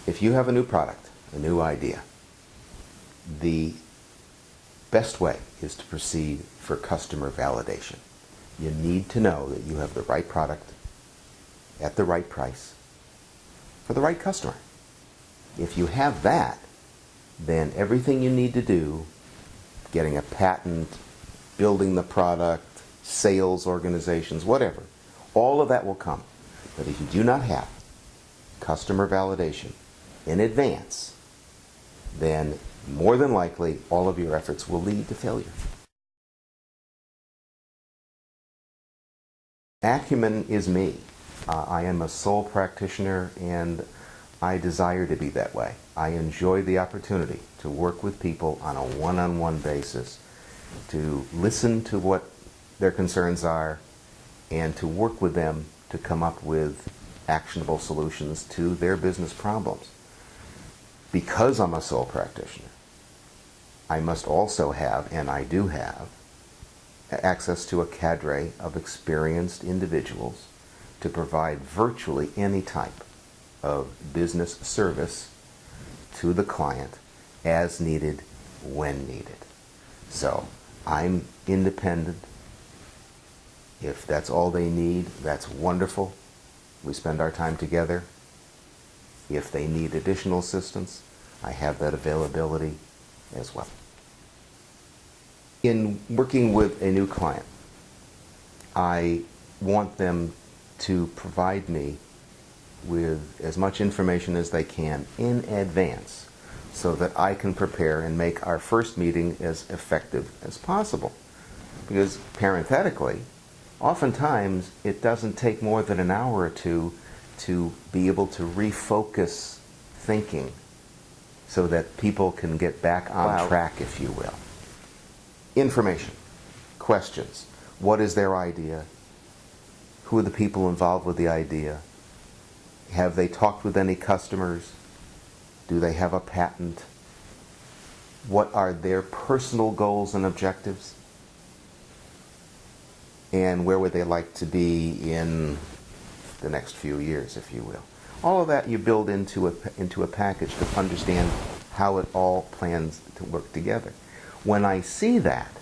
If you have a new product, a new idea, the best way is to proceed for customer validation. You need to know that you have the right product at the right price for the right customer. If you have that, then everything you need to do, getting a patent, building the product, sales organizations, whatever, all of that will come. But if you do not have customer validation in advance, then more than likely all of your efforts will lead to failure. Acumen is me. I am a sole practitioner and I desire to be that way. I enjoy the opportunity to work with people on a one-on-one basis, to listen to what their concerns are, and to work with them to come up with actionable solutions to their business problems. Because I'm a sole practitioner, I must also have, and I do have, access to a cadre of experienced individuals to provide virtually any type of business service to the client as needed, when needed. So I'm independent. If that's all they need, that's wonderful. We spend our time together. If they need additional assistance, I have that availability as well. In working with a new client, I want them to provide me with as much information as they can in advance so that I can prepare and make our first meeting as effective as possible. Because parenthetically, oftentimes it doesn't take more than an hour or two to be able to refocus thinking so that people can get back on track, if you will. Information, questions, what is their idea? Who are the people involved with the idea? Have they talked with any customers? Do they have a patent? What are their personal goals and objectives? And where would they like to be in the next few years, if you will? All of that you build into a package to understand how it all plans to work together. When I see that,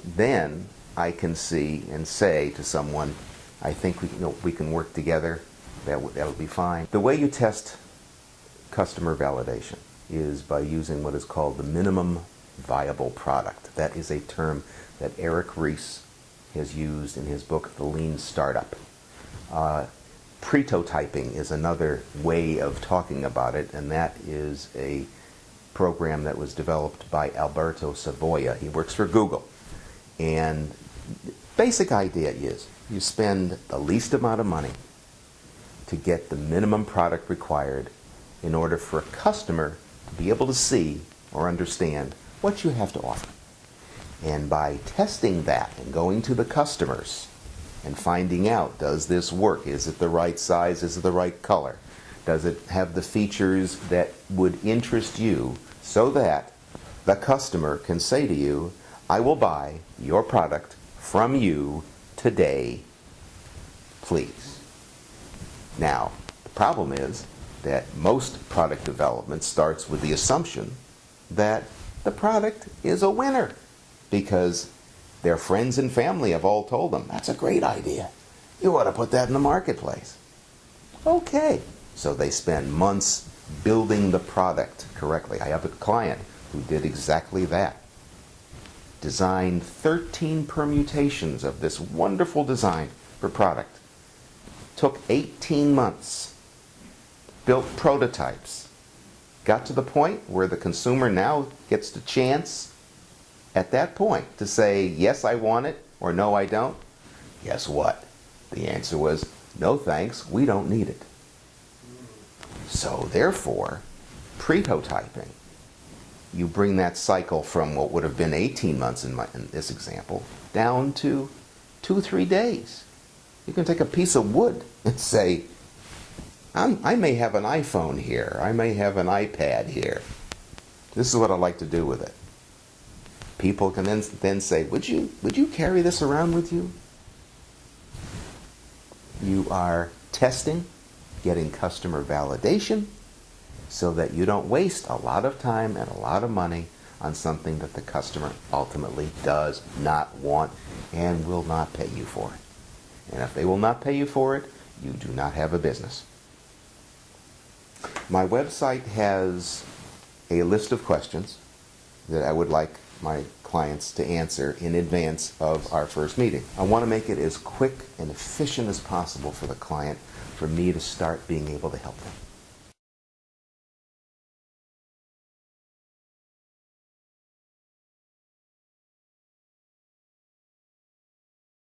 then I can see and say to someone, I think we can work together, that'll be fine. The way you test customer validation is by using what is called the minimum viable product. That is a term that Eric Ries has used in his book, The Lean Startup. Prototyping is another way of talking about it, and that is a program that was developed by Alberto Savoia. He works for Google. And the basic idea is you spend the least amount of money to get the minimum product required in order for a customer to be able to see or understand what you have to offer. And by testing that and going to the customers and finding out, does this work? Is it the right size? Is it the right color? Does it have the features that would interest you so that the customer can say to you, I will buy your product from you today, please. Now, the problem is that most product development starts with the assumption that the product is a winner because their friends and family have all told them, that's a great idea. You ought to put that in the marketplace. Okay. So they spend months building the product correctly. I have a client who did exactly that. Designed 13 permutations of this wonderful design for product. Took 18 months. Built prototypes. Got to the point where the consumer now gets the chance at that point to say, yes, I want it, or no, I don't. Guess what? The answer was, no thanks, we don't need it. So therefore, prototyping, you bring that cycle from what would have been 18 months in this example down to 2-3 days. You can take a piece of wood and say, I may have an iPhone here, I may have an iPad here. This is what I'd like to do with it. People can then say, would you carry this around with you? You are testing, getting customer validation, so that you don't waste a lot of time and a lot of money on something that the customer ultimately does not want and will not pay you for it. And if they will not pay you for it, you do not have a business. My website has a list of questions that I would like my clients to answer in advance of our first meeting. I want to make it as quick and efficient as possible for the client for me to start being able to help them.